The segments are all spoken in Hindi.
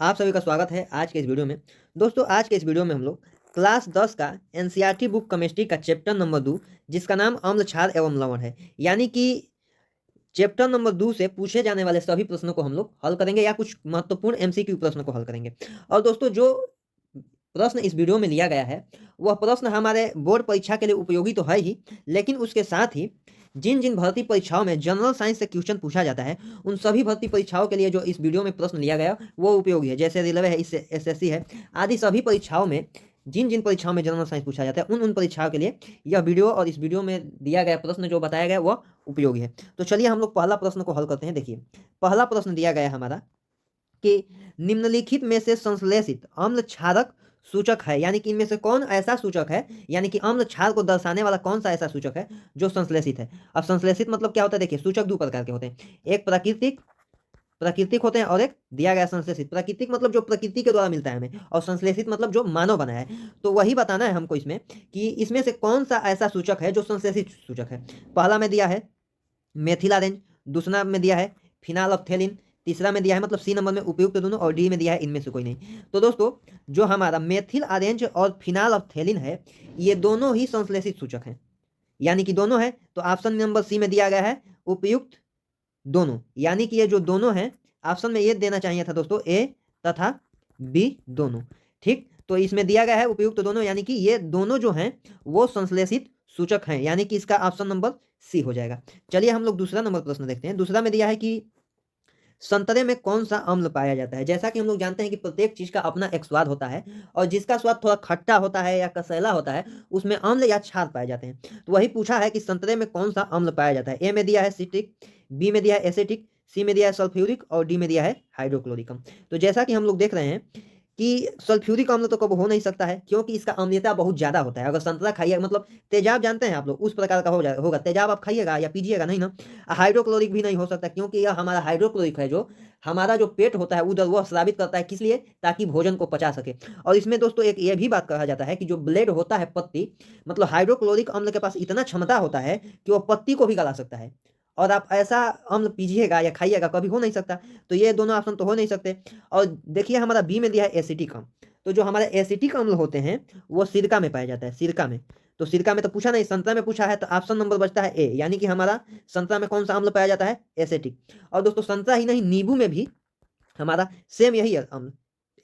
आप सभी का स्वागत है आज के इस वीडियो में। दोस्तों आज के इस वीडियो में हम लोग क्लास 10 का एनसीईआरटी बुक केमिस्ट्री का चैप्टर नंबर 2 जिसका नाम अम्ल क्षार एवं लवण है, यानी कि चैप्टर नंबर 2 से पूछे जाने वाले सभी प्रश्नों को हम लोग हल करेंगे या कुछ महत्वपूर्ण एमसीक्यू प्रश्नों को हल करेंगे। और दोस्तों जो प्रश्न इस वीडियो में लिया गया है वह प्रश्न हमारे बोर्ड परीक्षा के लिए उपयोगी तो है ही, लेकिन उसके साथ ही जिन जिन भर्ती परीक्षाओं में जनरल साइंस से क्वेश्चन पूछा जाता है उन सभी भर्ती परीक्षाओं के लिए जो इस वीडियो में प्रश्न लिया गया वो उपयोगी है। जैसे रेलवे है, इससे एसएससी है, आदि सभी परीक्षाओं में जिन जिन परीक्षाओं में जनरल साइंस पूछा जाता है उन परीक्षाओं के लिए यह वीडियो और इस वीडियो में दिया गया प्रश्न जो बताया गया वह उपयोगी है। तो चलिए हम लोग पहला प्रश्न को हल करते हैं। देखिए पहला प्रश्न दिया गया है हमारा कि निम्नलिखित में से संश्लेषित अम्ल क्षारक सूचक है, यानी कि इनमें से कौन ऐसा सूचक है, यानी कि अम्ल क्षार को दर्शाने वाला कौन सा ऐसा सूचक है जो संश्लेषित है। अब संश्लेषित मतलब क्या होता है, देखिए सूचक दो प्रकार के होते हैं, एक प्राकृतिक होते हैं और एक दिया गया संश्लेषित। प्राकृतिक मतलब जो प्रकृति के द्वारा मिलता है हमें, और संश्लेषित मतलब जो मानव बनाया है। तो वही बताना है हमको इसमें कि इसमें से कौन सा ऐसा सूचक है जो संश्लेषित सूचक है। पहला में दिया है मेथिल ऑरेंज, दूसरा में दिया है फिनाइलफ्थैलीन, तीसरा में दिया है मतलब सी नंबर में उपयुक्त दोनों, और डी में दिया है इनमें से कोई नहीं। तो दोस्तों जो हमारा मेथिल ऑरेंज और फिनाइलफ्थैलीन है ये दोनों ही संश्लेषित सूचक हैं, यानी कि दोनों है। तो ऑप्शन नंबर सी में दिया गया है उपयुक्त दोनों, यानी कि ये जो दोनों हैं ऑप्शन में ये देना चाहिए था दोस्तों ए तथा बी दोनों। ठीक, तो इसमें दिया गया है उपयुक्त दोनों, यानी कि ये दोनों जो हैं वो संश्लेषित सूचक हैं, यानी कि इसका ऑप्शन नंबर सी हो जाएगा। चलिए हम लोग दूसरा नंबर प्रश्न देखते हैं। दूसरा में दिया है कि संतरे में कौन सा अम्ल पाया जाता है। जैसा कि हम लोग जानते हैं कि प्रत्येक चीज का अपना एक स्वाद होता है, और जिसका स्वाद थोड़ा खट्टा होता है या कसैला होता है उसमें अम्ल या क्षार पाए जाते हैं। तो वही पूछा है कि संतरे में कौन सा अम्ल पाया जाता है। ए में दिया है सिट्रिक, बी में दिया है एसिटिक, सी में दिया है सल्फ्यूरिक और डी में दिया है हाइड्रोक्लोरिक। तो जैसा कि हम लोग देख रहे हैं कि सल्फ्यूरिक अम्ल तो कब हो नहीं सकता है, क्योंकि इसका अम्लीयता बहुत ज्यादा होता है। अगर संतरा खाइए मतलब तेजाब जानते हैं आप लोग, उस प्रकार का होगा तेजाब आप खाइएगा या पीजिएगा नहीं ना। हाइड्रोक्लोरिक भी नहीं हो सकता, क्योंकि यह हमारा हाइड्रोक्लोरिक है जो हमारा जो पेट होता है उधर वह स्रावित करता है, किस लिए, ताकि भोजन को पचा सके। और इसमें दोस्तों एक ये भी बात कहा जाता है कि जो ब्लेड होता है पत्ती, मतलब हाइड्रोक्लोरिक अम्ल के पास इतना क्षमता होता है कि वह पत्ती को भी गला सकता है, और आप ऐसा अम्ल पीजिएगा या खाइएगा कभी हो नहीं सकता। तो ये दोनों ऑप्शन तो हो नहीं सकते। और देखिए हमारा बी में दिया है एसिटिक अम्ल। तो जो हमारे एसिटिक अम्ल होते हैं वो सिरका में पाया जाता है, सिरका में। तो सिरका में तो पूछा नहीं, संतरा में पूछा है, तो ऑप्शन नंबर बचता है ए, यानी कि हमारा संतरा में कौन सा अम्ल पाया जाता है, एसिटिक। और दोस्तों संतरा ही नहीं, नींबू में भी हमारा सेम यही अम्ल,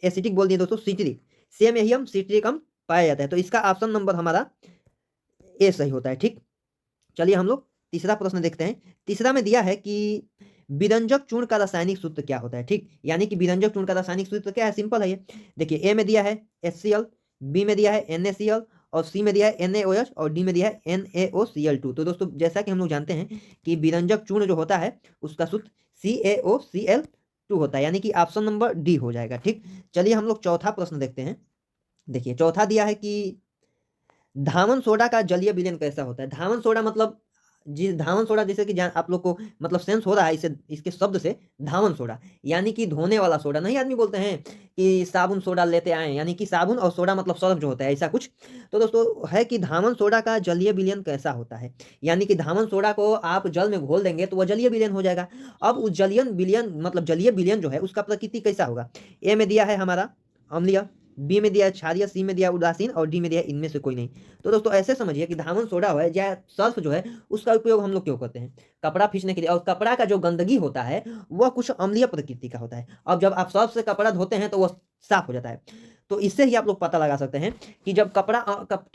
एसिटिक बोल दिए दोस्तों, सिट्रिक, सेम यही अम्ल सिट्रिक अम्ल पाया जाता है। तो इसका ऑप्शन नंबर हमारा ए सही होता है। ठीक, चलिए हम लोग तीसरा प्रश्न देखते हैं। तीसरा में दिया है कि विरंजक चूर्ण का रासायनिक सूत्र क्या होता है। ठीक, यानी कि विरंजक चूर्ण का रासायनिक सूत्र क्या है, सिंपल है ये। देखिए ए में दिया है HCl, बी में दिया है NaCl, और सी में दिया है NaOH, और डी में दिया है NaOCl2। तो दोस्तों जैसा कि हम लोग जानते हैं कि विरंजक चूर्ण जो होता है उसका सूत्र CaOCl2 होता है, यानी कि ऑप्शन नंबर डी हो जाएगा। ठीक, चलिए हम लोग चौथा प्रश्न देखते हैं। देखिए चौथा दिया है कि धावन सोडा का जलीय विलयन कैसा होता है। धावन सोडा मतलब जी, धावन सोडा जैसे कि आप लोग को मतलब सेंस हो रहा है इसे, इसके शब्द से, धावन सोडा यानी कि धोने वाला सोडा। नहीं आदमी बोलते हैं कि साबुन सोडा लेते आए, यानी कि साबुन और सोडा मतलब सर्फ जो होता है, ऐसा कुछ। तो दोस्तों है कि धावन सोडा का जलीय विलयन कैसा होता है, यानी कि धावन सोडा को आप जल में घोल देंगे तो वह जलीय विलयन हो जाएगा। अब उस जलीय विलयन मतलब जलीय विलयन जो है उसका प्रकृति कैसा होगा। ए में दिया है हमारा अम्लीय, बी में दिया है क्षारीय, सी में दिया उदासीन, और डी में दिया इनमें से कोई नहीं। तो दोस्तों ऐसे समझिए कि धावन सोडा है या सर्फ जो है उसका उपयोग हम लोग क्यों करते हैं, कपड़ा खींचने के लिए। और कपड़ा का जो गंदगी होता है वह कुछ अम्लीय प्रकृति का होता है। अब जब आप सर्फ से कपड़ा धोते हैं तो वह साफ हो जाता है। तो इससे ही आप लोग पता लगा सकते हैं कि जब कपड़ा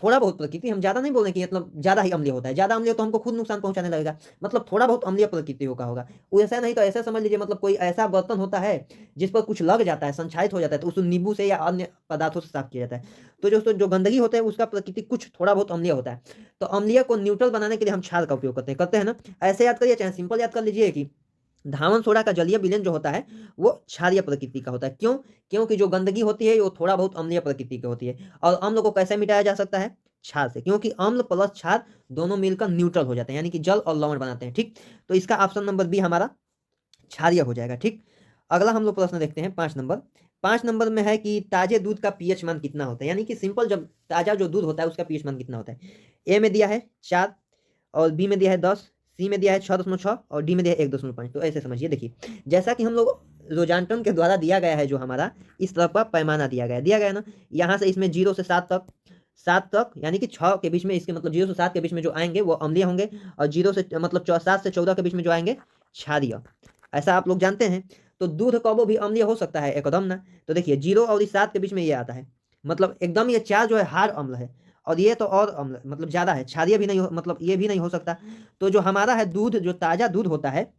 थोड़ा बहुत प्रकृति, हम ज्यादा नहीं बोल रहे कि मतलब ज्यादा ही अम्लीय होता है, ज्यादा अम्लीय तो हमको खुद नुकसान पहुंचाने लगेगा, मतलब थोड़ा बहुत अम्लीय प्रकृति का होगा। वैसा नहीं तो ऐसा समझ लीजिए मतलब कोई ऐसा बर्तन होता है जिस पर कुछ लग जाता है, संक्षारित हो जाता है, तो उसको नींबू से या अन्य पदार्थों से साफ किया जाता है। तो जो गंदगी होता है उसका प्रकृति कुछ थोड़ा बहुत अम्लीय होता है। तो अम्लीय को न्यूट्रल बनाने के लिए हम क्षार का उपयोग करते हैं ना। ऐसे याद करिए, चाहे सिंपल याद कर लीजिए कि धावन सोडा का जलीय विलयन जो होता है वो क्षारीय प्रकृति का होता है। क्यों, क्योंकि जो गंदगी होती है वो थोड़ा बहुत अम्लीय प्रकृति की होती है। और अम्ल को कैसे मिटाया जा सकता है, क्षार से, क्योंकि अम्ल प्लस क्षार दोनों मिलकर न्यूट्रल हो जाते हैं, यानी कि जल और लवण बनाते हैं। ठीक, तो इसका ऑप्शन नंबर बी हमारा क्षारीय हो जाएगा। ठीक, अगला हम लोग प्रश्न देखते हैं 5 नंबर। 5 नंबर में है कि ताजे दूध का पीएच मान कितना होता है, यानी कि सिंपल जब ताजा जो दूध होता है उसका पीएच मान कितना होता है। ए में दिया है 4, और बी में दिया है 10, सी में दिया है 6.6, और डी में दिया है 1.5। तो ऐसे समझिए, देखिए जैसा कि हम लोग रोजांटन के द्वारा दिया गया है जो हमारा इस तरफ का पैमाना दिया गया ना। यहाँ से इसमें 0 से 7 तक, 7 तक यानी कि 6 के बीच में, इसके मतलब 0 से 7 के बीच में जो आएंगे वो अम्लीय होंगे, और 0 से मतलब 7 से 14 के बीच में जो आएंगे क्षारीय। ऐसा आप लोग जानते हैं। तो दूध कबो भी अम्लीय हो सकता है एकदम ना। तो देखिए 0 और 7 के बीच में ये आता है, मतलब एकदम ये 4 जो है हार अम्ल है, और ये तो और अम्ल मतलब ज़्यादा है, क्षारीय भी नहीं हो, मतलब ये भी नहीं हो सकता। तो जो हमारा है दूध, जो ताज़ा दूध होता है,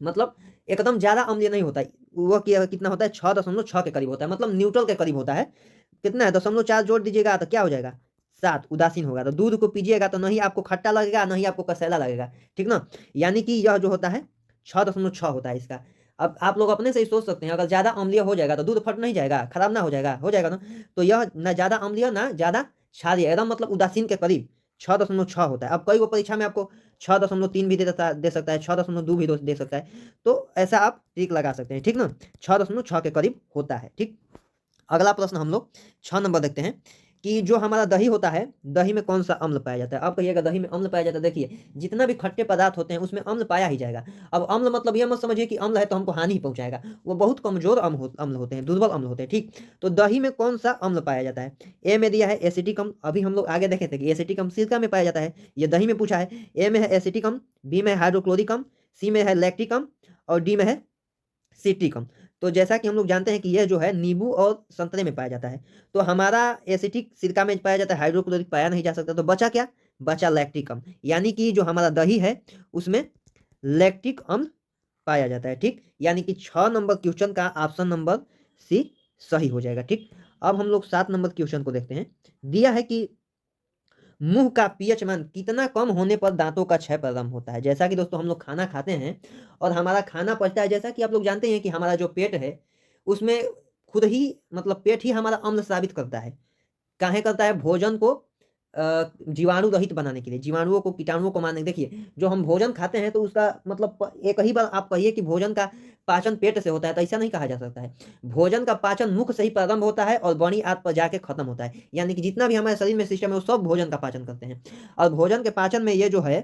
मतलब एकदम ज़्यादा अम्लीय नहीं होता है, वो कितना होता है 6.6 के करीब होता है, मतलब न्यूट्रल के करीब होता है। कितना है 0.4 जोड़ दीजिएगा तो क्या हो जाएगा 7, उदासीन होगा। तो दूध को पीजिएगा तो नहीं आपको खट्टा लगेगा, नहीं आपको कसैला लगेगा, ठीक ना। यानी कि यह जो होता है 6.6 होता है इसका। अब आप लोग अपने से ही सोच सकते हैं, अगर ज़्यादा अम्लीय हो जाएगा तो दूध फट नहीं जाएगा, खराब ना हो जाएगा ना। तो यह ना ज़्यादा अम्लीय ना ज़्यादा क्षारीय, एकदम मतलब उदासीन के करीब 6.6 होता है। अब कई वो परीक्षा में आपको 6.3 भी दे सकता है, 6.2 भी दे सकता है। तो ऐसा आप ट्रिक लगा सकते हैं, ठीक ना। 6.6 के करीब होता है, ठीक। अगला प्रश्न हम लोग 6 नंबर देखते हैं कि जो हमारा दही होता है, दही में कौन सा अम्ल पाया जाता है। आप कहिएगा दही में अम्ल पाया जाता है, देखिए जितना भी खट्टे पदार्थ होते हैं उसमें अम्ल पाया ही जाएगा। अब अम्ल मतलब ये मत समझिए कि अम्ल है तो हमको हानि ही पहुंचाएगा, वो बहुत कमजोर अम्ल होते हैं, दुर्बल अम्ल होते हैं, ठीक। तो दही में कौन सा अम्ल पाया जाता है। ए में दिया है एसिटिक अम्ल, अभी हम लोग आगे देखे थे कि एसिटिक अम्ल सिरका में पाया जाता है, ये दही में पूछा है। ए में है एसिटिक अम्ल, बी में हाइड्रोक्लोरिक अम्ल, सी में है लैक्टिक अम्ल, और डी में है सिट्रिक अम्ल। तो जैसा कि हम लोग जानते हैं कि यह जो है नींबू और संतरे में पाया जाता है। तो हमारा एसिटिक सिरका में पाया जाता है, हाइड्रोक्लोरिक पाया नहीं जा सकता, तो बचा क्या, बचा लैक्टिक अम्ल। यानी कि जो हमारा दही है उसमें लैक्टिक अम्ल पाया जाता है, ठीक। यानी कि 6 नंबर क्वेश्चन का ऑप्शन नंबर सी सही हो जाएगा, ठीक। अब हम लोग 7 नंबर क्वेश्चन को देखते हैं। दिया है कि मुंह का पीएच मान कितना कम होने पर दांतों का क्षय प्रारंभ होता है। जैसा कि दोस्तों हम लोग खाना खाते हैं और हमारा खाना पचता है, जैसा कि आप लोग जानते हैं कि हमारा जो पेट है उसमें खुद ही मतलब पेट ही हमारा अम्ल साबित करता है। काहे करता है, भोजन को जीवाणु रहित बनाने के लिए, जीवाणुओं को कीटाणुओं को मारने। देखिए जो हम भोजन खाते हैं तो उसका मतलब एक ही बार आप कहिए कि भोजन का पाचन पेट से होता है, तो ऐसा नहीं कहा जा सकता है। भोजन का पाचन मुख से ही प्रारंभ होता है और बड़ी आंत पर जाके खत्म होता है। यानी कि जितना भी हमारे शरीर में सिस्टम है वो सब भोजन का पाचन करते हैं। और भोजन के पाचन में ये जो है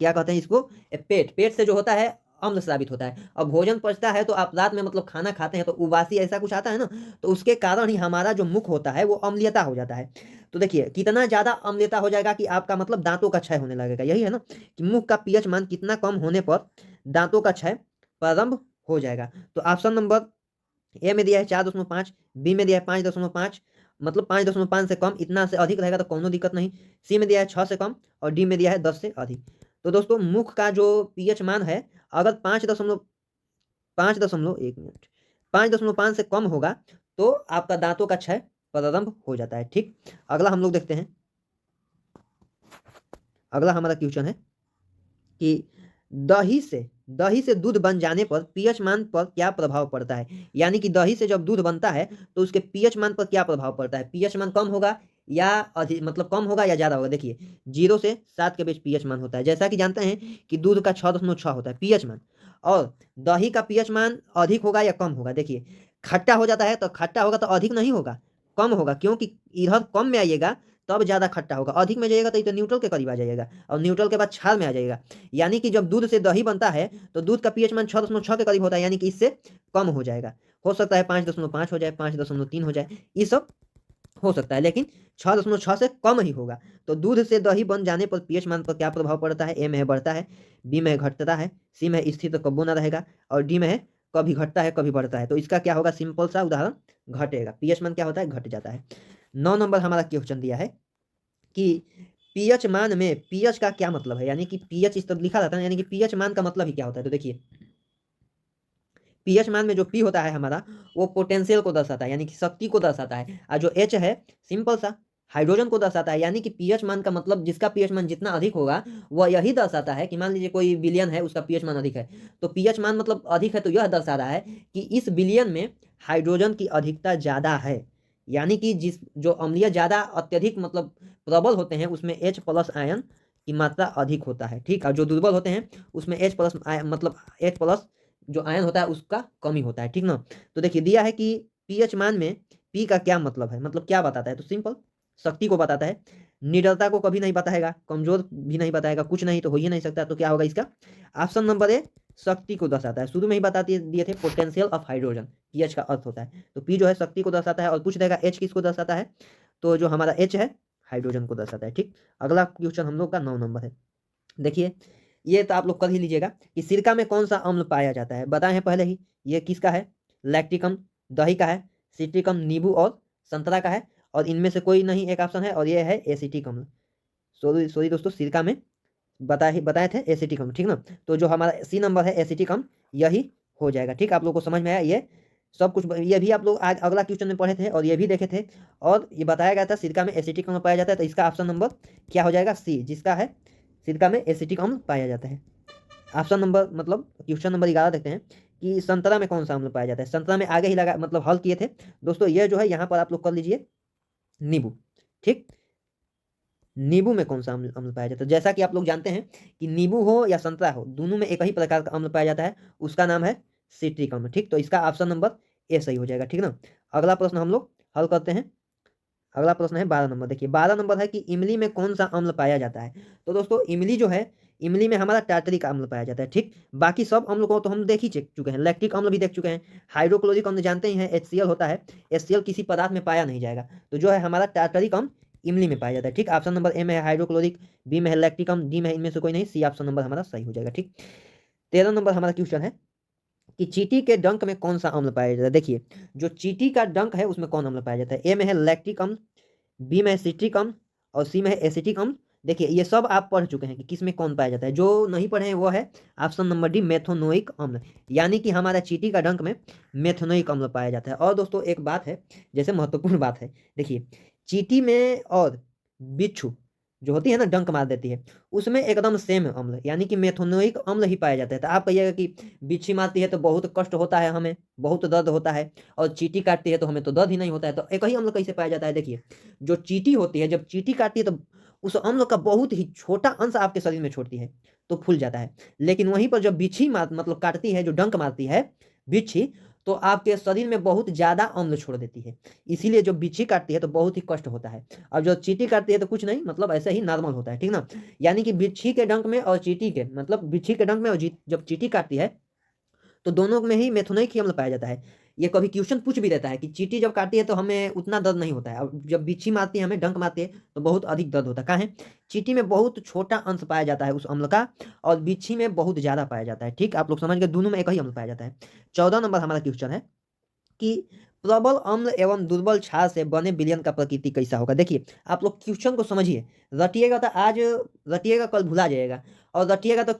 क्या कहते हैं इसको, पेट, पेट से जो होता है अम्ल साबित होता है। और भोजन पचता है तो आप रात में मतलब खाना खाते हैं तो उबासी ऐसा कुछ आता है ना, तो उसके कारण ही हमारा जो मुख होता है वो अम्लीयता हो जाता है। तो देखिए कितना ज्यादा अम्लीयता हो जाएगा कि आपका मतलब दांतों का क्षय होने लगेगा। यही है ना कि मुख का पीएच मान कितना कम होने पर दांतों का क्षय प्रारंभ हो जाएगा। तो ऑप्शन नंबर ए में दिया है 4.5, बी में दिया है 5.5, मतलब 5.5 से कम, इतना से अधिक रहेगा तो कोनो दिक्कत नहीं। सी में दिया है 6 से कम, और डी में दिया है 10 से अधिक। तो दोस्तों मुख का जो पीएच मान है अगर 5.5 से कम होगा तो आपका दांतों का क्षय प्रारंभ हो जाता है, ठीक। अगला हम लोग देखते हैं। अगला हमारा क्वेश्चन है कि दही से दूध बन जाने पर पीएच मान पर क्या प्रभाव पड़ता है। यानी कि दही से जब दूध बनता है तो उसके पीएच मान पर क्या प्रभाव पड़ता है। पीएच मान कम होगा या अधिक, मतलब कम होगा या ज्यादा होगा। देखिए 0 से 7 के बीच पीएच मान होता है, जैसा कि जानते हैं कि दूध का 6.6 होता है पीएच मान, और दही का पीएच मान अधिक होगा या कम होगा। देखिए खट्टा हो जाता है तो खट्टा होगा तो अधिक नहीं होगा, कम होगा, क्योंकि इधर कम में आइएगा तब ज्यादा खट्टा होगा, अधिक में जाइएगा तो ये तो न्यूट्रल के करीब आ जाएगा, और न्यूट्रल के बाद क्षार में आ जाएगा। यानी कि जब दूध से दही बनता है तो दूध का पीएच मान 6.6 के करीब होता है, यानी कि इससे कम हो जाएगा। हो सकता है 5.5 हो जाए, 5.3 हो जाए, ये सब हो सकता है, लेकिन 6.6 से कम ही होगा। तो दूध से दही बन जाने पर पीएच मान पर क्या प्रभाव पड़ता है। ए में है बढ़ता है, बी में घटता है, सी में स्थिर तो कब्बो ना रहेगा, और डी में है कभी घटता है कभी बढ़ता है। तो इसका क्या होगा, सिंपल सा उदाहरण, घटेगा। पीएच मान क्या होता है, घट जाता है। 9 नंबर हमारा क्वेश्चन दिया है कि पीएच मान में पीएच का क्या मतलब है। यानी कि पीएच इस तरह लिखा रहता है, यानी कि पीएच मान का मतलब ही क्या होता है। तो देखिए पीएच मान में जो पी होता है हमारा वो पोटेंशियल को दर्शाता है, यानी कि शक्ति को दर्शाता है, और जो एच है सिंपल सा हाइड्रोजन को दर्शाता है। यानी कि पीएच मान का मतलब जिसका पीएच मान जितना अधिक होगा वह यही दर्शाता है कि मान लीजिए कोई बिलियन है उसका पीएच मान अधिक है, तो पीएच मान मतलब अधिक है, तो यह दर्शा रहा है कि इस बिलियन में हाइड्रोजन की अधिकता ज्यादा है। यानी कि जिस जो अम्लीय ज्यादा अत्यधिक मतलब प्रबल होते हैं उसमें एच प्लस आयन की मात्रा अधिक होता है, ठीक। और जो दुर्बल होते हैं उसमें एच प्लस मतलब एच प्लस जो आयन होता है उसका कमी होता है, ठीक ना। तो देखिए दिया है कि पीएच मान में पी का क्या मतलब है, मतलब क्या बताता है। तो सिंपल शक्ति को बताता है, निडरता को कभी नहीं बताएगा, कमजोर भी नहीं बताएगा, कुछ नहीं तो हो ही नहीं सकता। तो क्या होगा इसका ऑप्शन नंबर ए शक्ति को दर्शाता है। शुरू में ही बता दिए थे पोटेंशियल ऑफ हाइड्रोजन, पीएच का अर्थ होता है। तो पी जो है शक्ति को दर्शाता है, और पूछ देगा एच किसको दर्शाता है, तो जो हमारा एच है हाइड्रोजन को दर्शाता है। ठीक, अगला क्वेश्चन हम लोग का 9 नंबर है। देखिए, ये तो आप लोग कर ही लीजिएगा कि सिरका में कौन सा अम्ल पाया जाता है। बताए हैं पहले ही, ये किसका है, लैक्टिक अम्ल, दही का है, सिट्रिक अम्ल नींबू और संतरा का है, और इनमें से कोई नहीं एक ऑप्शन है, और ये है एसिटिक अम्ल। सॉरी दोस्तों, सिरका में बताए थे एसिटिक अम्ल, ठीक ना। तो जो हमारा सी नंबर है एसिटिक अम्ल, यही हो जाएगा। ठीक, आप लोग को समझ में आया ये सब कुछ, ये भी आप लोग आज अगला क्वेश्चन में पढ़े थे और ये भी देखे थे, और ये बताया गया था सिरका में एसिटिक अम्ल पाया जाता है। तो इसका ऑप्शन नंबर क्या हो जाएगा, सी, जिसका है सिरका में एसिटिक अम्ल पाया जाता है। ऑप्शन नंबर मतलब क्वेश्चन नंबर 11 देखते हैं कि संतरा में कौन सा अम्ल पाया जाता है। संतरा में आगे ही लगा मतलब हल किए थे दोस्तों। ये जो है यहाँ पर आप लोग कर लीजिए नींबू। ठीक, नींबू में कौन सा अम्ल पाया जाता है। जैसा कि आप लोग जानते हैं कि नींबू हो या संतरा हो, दोनों में एक ही प्रकार का अम्ल पाया जाता है, उसका नाम है सिट्रिक अम्ल। ठीक, तो इसका ऑप्शन नंबर ए सही हो जाएगा। ठीक ना, अगला प्रश्न हम लोग हल करते हैं। अगला प्रश्न है 12 नंबर। देखिए 12 नंबर है कि इमली में कौन सा अम्ल पाया जाता है। तो दोस्तों इमली जो है, इमली में हमारा टार्टरिक अम्ल पाया जाता है। ठीक, बाकी सब अम्ल को तो हम देख ही चुके हैं, लैक्टिक अम्ल भी देख चुके हैं, हाइड्रोक्लोरिक अम्ल जानते ही हैं HCl होता है, HCl किसी पदार्थ में पाया नहीं जाएगा। तो जो है हमारा टार्टरिक अम्ल इमली में पाया जाता है। ठीक, ऑप्शन नंबर ए में है हाइड्रोक्लोरिक, बी में है लैक्टिक अम्ल, डी में है इनमें से कोई नहीं, सी ऑप्शन नंबर हमारा सही हो जाएगा। ठीक, 13 नंबर हमारा क्वेश्चन है कि चींटी के डंक में कौन सा अम्ल पाया जाता है। देखिए, जो चींटी का डंक है उसमें कौन अम्ल पाया जाता है। ए में है लैक्टिक अम्ल, बी में है सिट्रिक अम्ल, और सी में है एसिटिक अम्ल। देखिए ये सब आप पढ़ चुके हैं कि किस में कौन पाया जाता है। जो नहीं पढ़े हैं वो है ऑप्शन नंबर डी, मेथोनोइक अम्ल, यानी कि हमारा चींटी का डंक में मेथोनोइक अम्ल पाया जाता है। और दोस्तों एक बात है, जैसे महत्वपूर्ण बात है, देखिए चींटी में और बिच्छू जो होती है ना, डंक मार देती है, उसमें एकदम सेम अम्ल यानी कि मेथोनोइक अम्ल ही पाया जाता है। तो आप कहिएगा कि बिच्छी मारती है तो बहुत कष्ट होता है, हमें बहुत दर्द होता है, और चींटी काटती है तो हमें तो दर्द ही नहीं होता है, तो एक ही अम्ल कैसे पाया जाता है। देखिए, जो चींटी होती है, जब चींटी काटती है तो उस अम्ल का बहुत ही छोटा अंश आपके शरीर में छोड़ती है तो फूल जाता है। लेकिन वहीं पर जब बिच्छी मतलब काटती है, जो डंक मारती है बिच्छी, तो आपके शरीर में बहुत ज्यादा अम्ल छोड़ देती है। इसीलिए जो बिच्छी काटती है तो बहुत ही कष्ट होता है, और जो चींटी काटती है तो कुछ नहीं, मतलब ऐसे ही नॉर्मल होता है। ठीक ना, यानी कि बिच्छी के डंक में और चींटी के, मतलब बिच्छी के डंक में और जब चींटी काटती है तो दोनों में ही मेथोनोइक अम्ल पाया जाता है। ये कभी क्वेश्चन पूछ भी देता है कि चींटी जब काटती है तो हमें उतना दर्द नहीं होता है, और जब बिच्छी मारती है, हमें डंक मारती है तो बहुत अधिक दर्द होता है। कहाँ है, चींटी में बहुत छोटा अंश पाया जाता है उस अम्ल का, और बिच्छी में बहुत ज्यादा पाया जाता है। ठीक, आप लोग समझ गए, दोनों में एक ही अम्ल पाया जाता है। 14 नंबर हमारा क्वेश्चन है कि प्रबल अम्ल एवं दुर्बल क्षार से बने विलयन का प्रकृति कैसा होगा। देखिए आप लोग क्वेश्चन को समझिए, रटिएगा तो आज रटिएगा, कल भुला जाएगा, और रटिएगा तो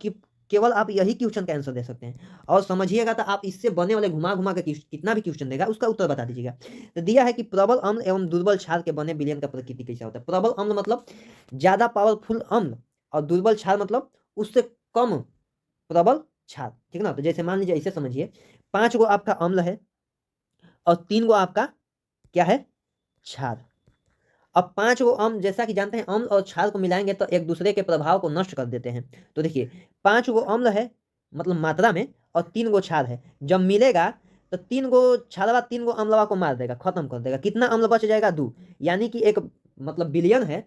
केवल आप यही क्वेश्चन का आंसर दे सकते हैं, और समझिएगा तो आप इससे बने वाले घुमा घुमा के कितना भी क्वेश्चन देगा उसका उत्तर बता दीजिएगा। तो दिया है कि प्रबल अम्ल एवं दुर्बल क्षार के बने विलयन का प्रकृति कैसा होता है। प्रबल अम्ल मतलब ज्यादा पावरफुल अम्ल, और दुर्बल क्षार मतलब उससे कम प्रबल क्षार। ठीक ना, तो जैसे मान लीजिए, इसे समझिए, 5 गो आपका अम्ल है और 3 गो आपका क्या है, क्षार। अब 5 गो अम्ल, जैसा कि जानते हैं अम्ल और क्षार को मिलाएंगे तो एक दूसरे के प्रभाव को नष्ट कर देते हैं। तो देखिए 5 गो अम्ल है मतलब मात्रा में, और 3 गो क्षार है, जब मिलेगा तो 3 गो क्षारवा 3 गो अम्लवा को मार देगा, खत्म कर देगा। कितना अम्ल बच जाएगा, 2, यानी कि एक मतलब बिलियन है,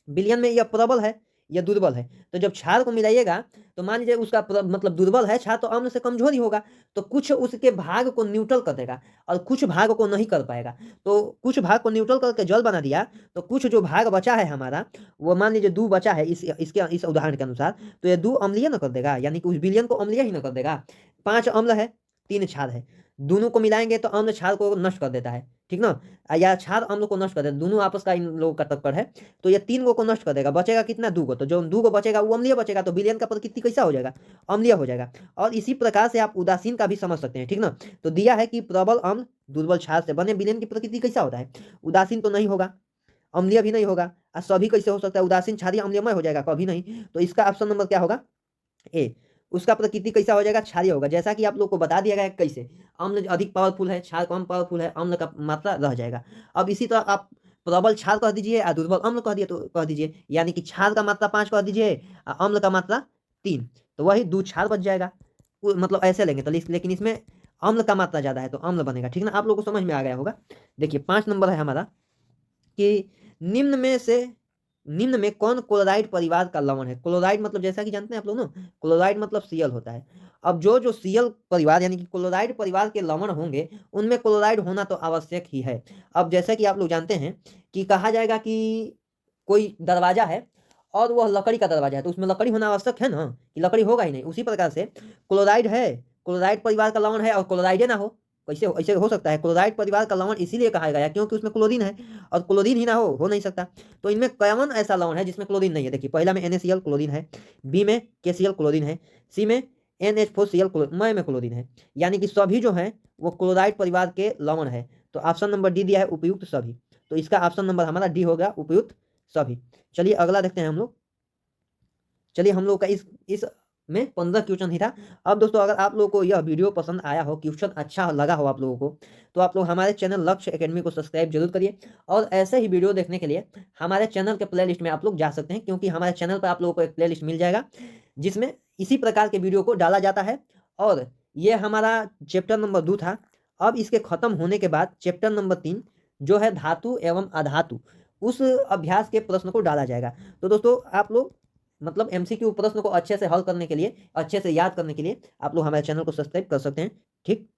बिलियन में यह प्रबल है या दुर्बल है। तो जब क्षार को मिलाइएगा तो मान लीजिए उसका मतलब दुर्बल है क्षार, तो अम्ल से कमजोर ही होगा, तो कुछ उसके भाग को न्यूट्रल कर देगा और कुछ भाग को नहीं कर पाएगा। तो कुछ भाग को न्यूट्रल करके जल बना दिया, तो कुछ जो भाग बचा है हमारा, वो मान लीजिए 2 बचा है इस उदाहरण के अनुसार, तो ये 2 अम्लीय न कर देगा, यानी कि उस विलयन को अम्लीय ही न कर देगा। 5 अम्ल है 3 क्षार है, दोनों को मिलाएंगे तो अम्ल क्षार को नष्ट कर देता है। ठीक ना, या क्षार अम्ल को नष्ट कर देता है, दोनों आपस का इन लोगों का टक्कर है, तो ये 3 गो को नष्ट कर देगा, बचेगा कितना, 2 गो। तो जो 2 गो बचेगा वो अम्लीय बचेगा, तो विलयन का प्रकृति कैसा हो जाएगा, अम्लीय हो जाएगा। और इसी प्रकार से आप उदासीन का भी समझ सकते हैं। ठीक ना, तो दिया है कि प्रबल अम्ल दुर्बल क्षार से बने विलयन की प्रकृति कैसा होता है, उदासीन तो नहीं होगा, अम्लीय भी नहीं होगा, और सभी कैसे हो सकता है, उदासीन क्षारीय अम्लीयमय हो जाएगा, कभी नहीं। तो इसका ऑप्शन नंबर क्या होगा, ए। उसका प्रकृति कैसा हो जाएगा, क्षारीय होगा, जैसा कि आप लोग को बता दिया गया है कैसे। अम्ल अधिक पावरफुल है, क्षार कम पावरफुल है, अम्ल का मात्रा रह जाएगा। अब इसी तरह आप प्रबल क्षार कह दीजिए और दुर्बल अम्ल कह दिए तो कह दीजिए, यानी कि क्षार का मात्रा 5 कह दीजिए और अम्ल का मात्रा 3, तो वही 2 क्षार बच जाएगा। मतलब ऐसे लेंगे तो, लेकिन इसमें अम्ल का मात्रा ज्यादा है तो अम्ल बनेगा। ठीक ना, आप लोग को समझ में आ गया होगा। देखिए 5 नंबर है हमारा कि निम्न में से निम्न में कौन क्लोराइड परिवार का लवण है? क्लोराइड मतलब जैसा कि जानते हैं आप लोग ना, क्लोराइड मतलब Cl होता है। अब जो जो Cl परिवार यानी कि क्लोराइड परिवार के लवण होंगे उनमें क्लोराइड होना तो आवश्यक ही है। अब जैसा कि आप लोग जानते हैं कि कहा जाएगा कि कोई दरवाजा है और वह लकड़ी का दरवाजा है, तो उसमें लकड़ी होना आवश्यक है ना, कि लकड़ी होगा ही नहीं। उसी प्रकार से क्लोराइड है, क्लोराइड परिवार का लवण है और क्लोराइड ना हो, कैसे ऐसे हो सकता है? क्लोराइड परिवार का लवण इसीलिए कहा गया क्योंकि उसमें क्लोरीन है, और क्लोरीन ही ना हो नहीं सकता। तो इनमें कौन ऐसा लवण है जिसमें क्लोरीन नहीं है? देखिए, पहला में NaCl क्लोरीन है, बी में KCl क्लोरीन है, सी में NH4Cl में क्लोरीन है। यानी कि सभी जो है वो क्लोराइड परिवार के लवण है। तो ऑप्शन नंबर डी दिया है उपयुक्त सभी, तो इसका ऑप्शन नंबर हमारा डी हो गया, उपयुक्त सभी। चलिए अगला देखते हैं हम लोग। चलिए हम लोग का इस में 15 क्वेश्चन ही था। अब दोस्तों अगर आप लोगों को यह वीडियो पसंद आया हो, क्वेश्चन अच्छा लगा हो आप लोगों को, तो आप लोग हमारे चैनल लक्ष्य एकेडमी को सब्सक्राइब जरूर करिए। और ऐसे ही वीडियो देखने के लिए हमारे चैनल के प्लेलिस्ट में आप लोग जा सकते हैं, क्योंकि हमारे चैनल पर आप लोगों को एक प्लेलिस्ट मिल जाएगा जिसमें इसी प्रकार के वीडियो को डाला जाता है। और ये हमारा चैप्टर नंबर 2 था। अब इसके खत्म होने के बाद चैप्टर नंबर 3 जो है धातु एवं अधातु, उस अभ्यास के प्रश्न को डाला जाएगा। तो दोस्तों आप लोग मतलब MCQ प्रश्न को अच्छे से हल करने के लिए, अच्छे से याद करने के लिए आप लोग हमारे चैनल को सब्सक्राइब कर सकते हैं। ठीक।